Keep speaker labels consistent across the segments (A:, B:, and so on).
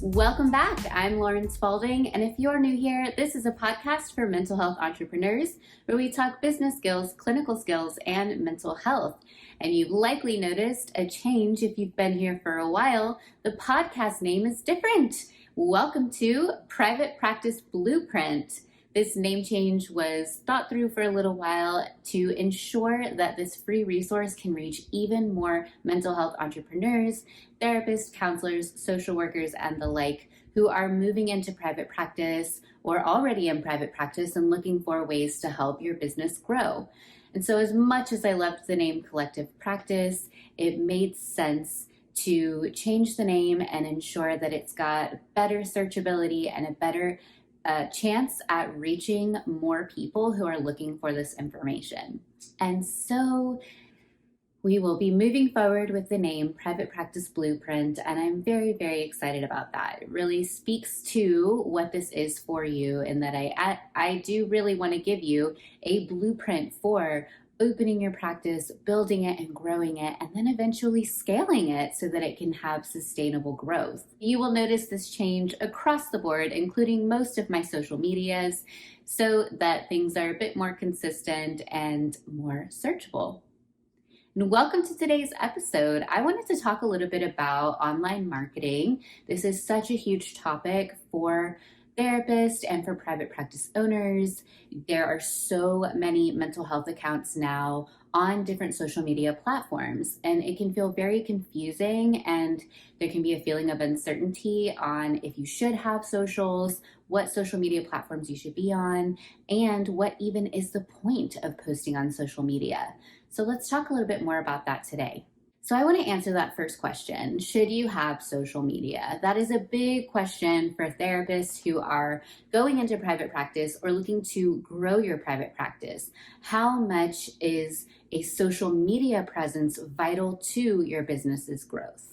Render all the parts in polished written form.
A: Welcome back. I'm Lauren Spalding, and if you're new here, this is a podcast for mental health entrepreneurs where we talk business skills, clinical skills, and mental health. And you've likely noticed a change if you've been here for a while. The podcast name is different. Welcome to Private Practice Blueprint. This name change was thought through for a little while to ensure that this free resource can reach even more mental health entrepreneurs, therapists, counselors, social workers, and the like who are moving into private practice or already in private practice and looking for ways to help your business grow. And so as much as I loved the name Collective Practice, it made sense to change the name and ensure that it's got better searchability and a better chance at reaching more people who are looking for this information. And so we will be moving forward with the name Private Practice Blueprint, and I'm very, very excited about that. It really speaks to what this is for you, and that I do really want to give you a blueprint for opening your practice, building it and growing it, and then eventually scaling it so that it can have sustainable growth. You will notice this change across the board, including most of my social medias, so that things are a bit more consistent and more searchable. And welcome to today's episode. I wanted to talk a little bit about online marketing. This is such a huge topic for therapists and for private practice owners. There are so many mental health accounts now on different social media platforms, and it can feel very confusing, and there can be a feeling of uncertainty on if you should have socials, what social media platforms you should be on, and what even is the point of posting on social media. So let's talk a little bit more about that today. So I want to answer that first question. Should you have social media? That is a big question for therapists who are going into private practice or looking to grow your private practice. How much is a social media presence vital to your business's growth?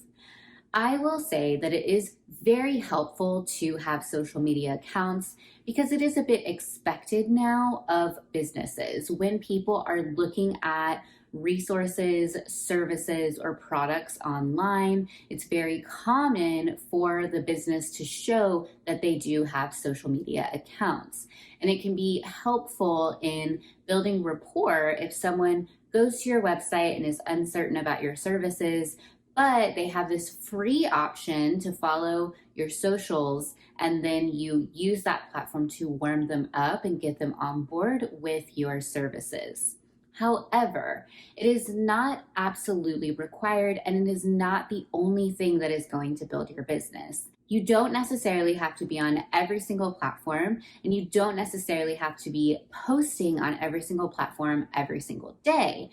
A: I will say that it is very helpful to have social media accounts because it is a bit expected now of businesses. When people are looking at resources, services, or products online, it's very common for the business to show that they do have social media accounts. And it can be helpful in building rapport if someone goes to your website and is uncertain about your services, but they have this free option to follow your socials, and then you use that platform to warm them up and get them on board with your services. However, it is not absolutely required, and it is not the only thing that is going to build your business. You don't necessarily have to be on every single platform, and you don't necessarily have to be posting on every single platform every single day.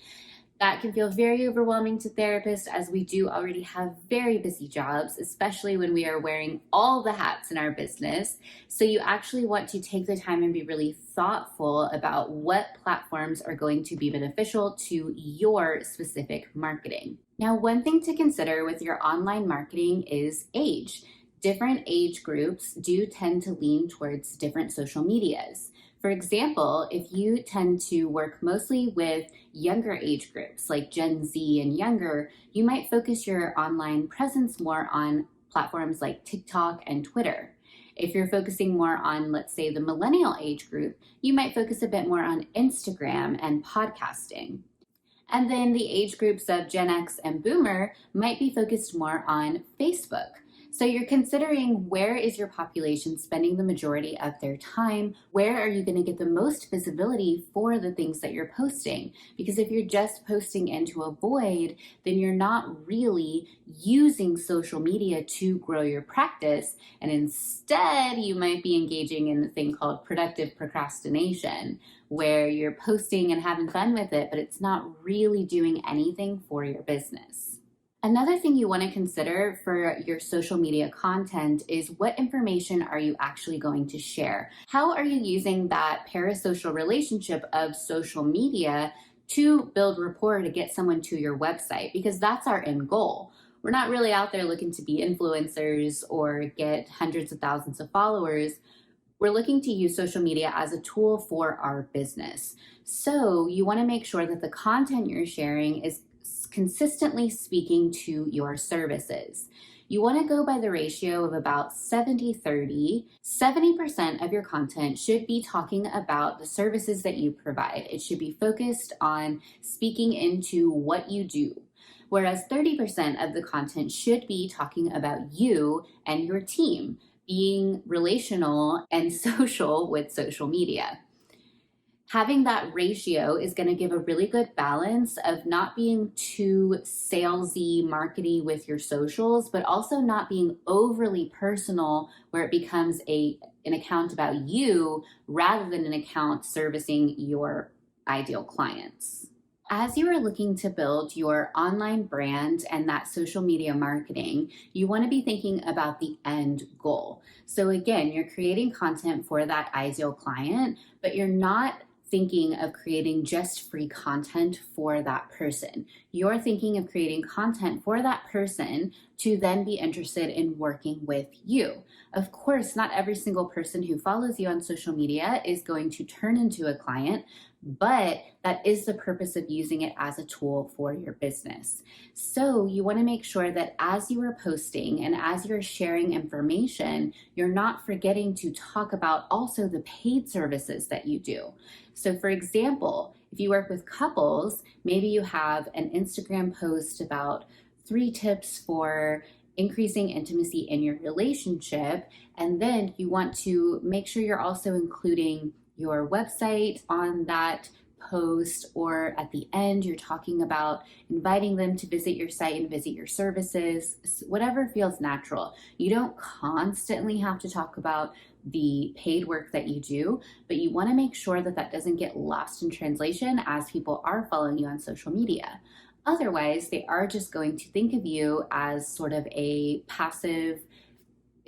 A: That can feel very overwhelming to therapists, as we do already have very busy jobs, especially when we are wearing all the hats in our business. So you actually want to take the time and be really thoughtful about what platforms are going to be beneficial to your specific marketing. Now, one thing to consider with your online marketing is age. Different age groups do tend to lean towards different social medias. For example, if you tend to work mostly with younger age groups like Gen Z and younger, you might focus your online presence more on platforms like TikTok and Twitter. If you're focusing more on, let's say, the millennial age group, you might focus a bit more on Instagram and podcasting. And then the age groups of Gen X and Boomer might be focused more on Facebook. So you're considering, where is your population spending the majority of their time? Where are you going to get the most visibility for the things that you're posting? Because if you're just posting into a void, then you're not really using social media to grow your practice. And instead, you might be engaging in the thing called productive procrastination, where you're posting and having fun with it, but it's not really doing anything for your business. Another thing you want to consider for your social media content is, what information are you actually going to share? How are you using that parasocial relationship of social media to build rapport to get someone to your website? Because that's our end goal. We're not really out there looking to be influencers or get hundreds of thousands of followers. We're looking to use social media as a tool for our business. So you want to make sure that the content you're sharing is consistently speaking to your services. You want to go by the ratio of about 70-30. 70% of your content should be talking about the services that you provide. It should be focused on speaking into what you do. Whereas 30% of the content should be talking about you and your team, being relational and social with social media. Having that ratio is going to give a really good balance of not being too salesy, markety with your socials, but also not being overly personal where it becomes an account about you rather than an account servicing your ideal clients. As you are looking to build your online brand and that social media marketing, you want to be thinking about the end goal. So again, you're creating content for that ideal client, but you're not thinking of creating just free content for that person. You're thinking of creating content for that person to then be interested in working with you. Of course, not every single person who follows you on social media is going to turn into a client, but that is the purpose of using it as a tool for your business. So you want to make sure that as you are posting and as you're sharing information, you're not forgetting to talk about also the paid services that you do. So for example, if you work with couples, maybe you have an Instagram post about 3 tips for increasing intimacy in your relationship, and then you want to make sure you're also including your website on that post, or at the end you're talking about inviting them to visit your site and visit your services, whatever feels natural. You don't constantly have to talk about the paid work that you do, but you want to make sure that that doesn't get lost in translation as people are following you on social media. Otherwise, they are just going to think of you as sort of a passive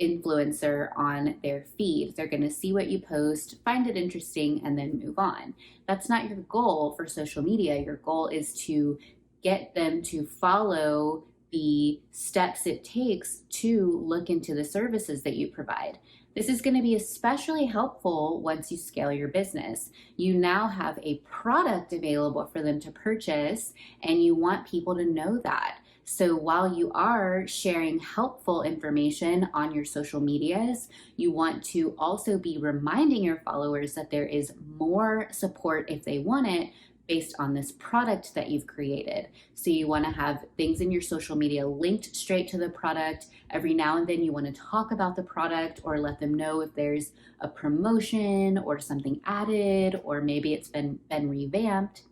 A: influencer on their feed. They're going to see what you post, find it interesting, and then move on. That's not your goal for social media. Your goal is to get them to follow the steps it takes to look into the services that you provide. This is going to be especially helpful once you scale your business. You now have a product available for them to purchase, and you want people to know that. So while you are sharing helpful information on your social medias, you want to also be reminding your followers that there is more support if they want it based on this product that you've created. So you want to have things in your social media linked straight to the product. Every now and then you want to talk about the product or let them know if there's a promotion or something added, or maybe it's been revamped.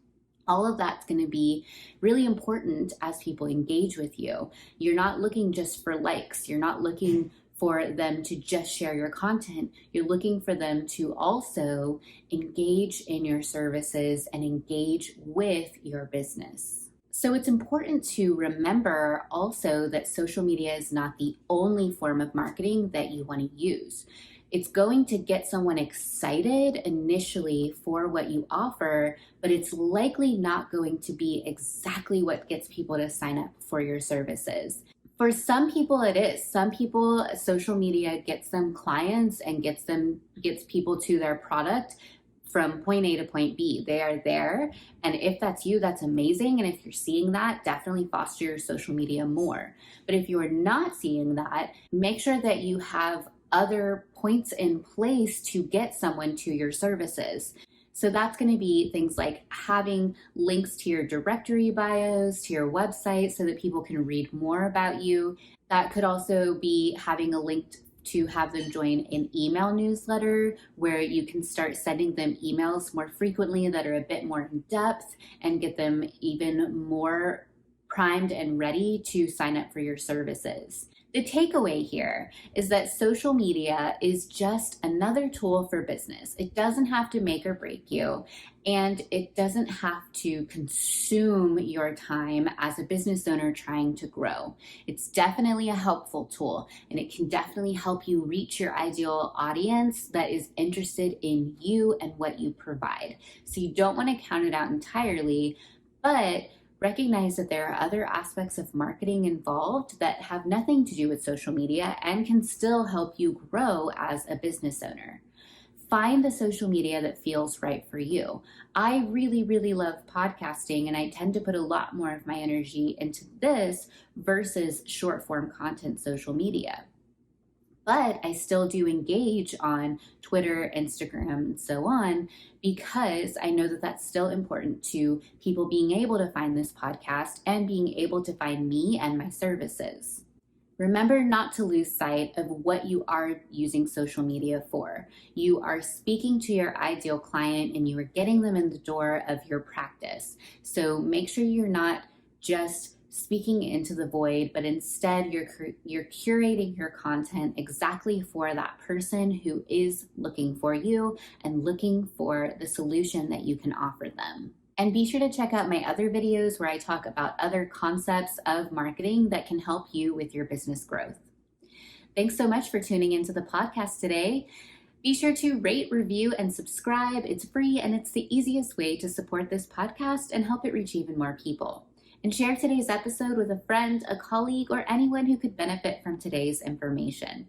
A: All of that's going to be really important as people engage with you. You're not looking just for likes. You're not looking for them to just share your content. You're looking for them to also engage in your services and engage with your business. So it's important to remember also that social media is not the only form of marketing that you want to use. It's going to get someone excited initially for what you offer, but it's likely not going to be exactly what gets people to sign up for your services. For some people it is. Some people, social media gets them clients and gets people to their product from point A to point B. They are there. And if that's you, that's amazing. And if you're seeing that, definitely foster your social media more. But if you're not seeing that, make sure that you have other points in place to get someone to your services. So that's going to be things like having links to your directory bios, to your website, so that people can read more about you. That could also be having a link to have them join an email newsletter where you can start sending them emails more frequently that are a bit more in depth and get them even more primed and ready to sign up for your services. The takeaway here is that social media is just another tool for business. It doesn't have to make or break you, and it doesn't have to consume your time as a business owner trying to grow. It's definitely a helpful tool, and it can definitely help you reach your ideal audience that is interested in you and what you provide. So you don't want to count it out entirely, but recognize that there are other aspects of marketing involved that have nothing to do with social media and can still help you grow as a business owner. Find the social media that feels right for you. I really, really love podcasting, and I tend to put a lot more of my energy into this versus short form content social media. But I still do engage on Twitter, Instagram, and so on, because I know that that's still important to people being able to find this podcast and being able to find me and my services. Remember not to lose sight of what you are using social media for. You are speaking to your ideal client and you are getting them in the door of your practice. So make sure you're not just speaking into the void, but instead you're curating your content exactly for that person who is looking for you and looking for the solution that you can offer them. And be sure to check out my other videos where I talk about other concepts of marketing that can help you with your business growth. Thanks so much for tuning into the podcast today. Be sure to rate, review, and subscribe. It's free and it's the easiest way to support this podcast and help it reach even more people. And share today's episode with a friend, a colleague, or anyone who could benefit from today's information.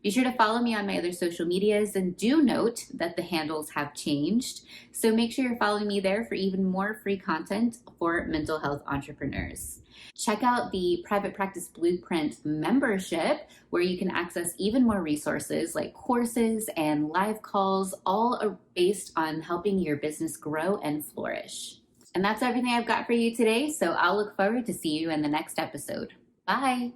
A: Be sure to follow me on my other social medias, and do note that the handles have changed. So make sure you're following me there for even more free content for mental health entrepreneurs. Check out the Private Practice Blueprint membership, where you can access even more resources like courses and live calls, all based on helping your business grow and flourish. And that's everything I've got for you today, so I'll look forward to see you in the next episode. Bye.